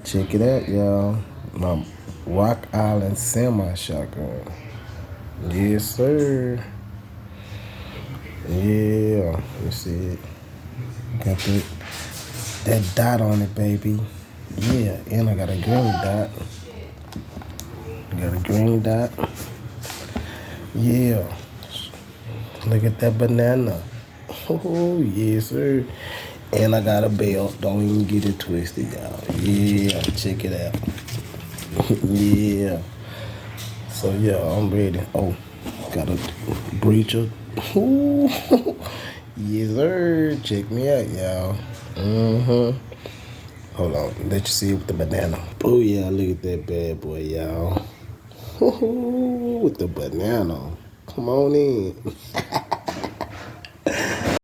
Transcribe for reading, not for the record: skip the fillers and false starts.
Check it out, y'all. My Rock Island semi-shotgun. Yes, sir. Yeah, you see it. Got that dot on it, baby. Yeah, and I got a green dot. Got a green dot. Yeah. Look at that banana. Oh, yes, sir. And I got a belt. Don't even get it twisted, y'all. Yeah, check it out. Yeah. So, yeah, I'm ready. Oh, got a breacher. Ooh. Yes, sir. Check me out, y'all. Mm-hmm. Hold on. Let you see it with the banana. Oh, yeah, look at that bad boy, y'all. With the banana. Come on in.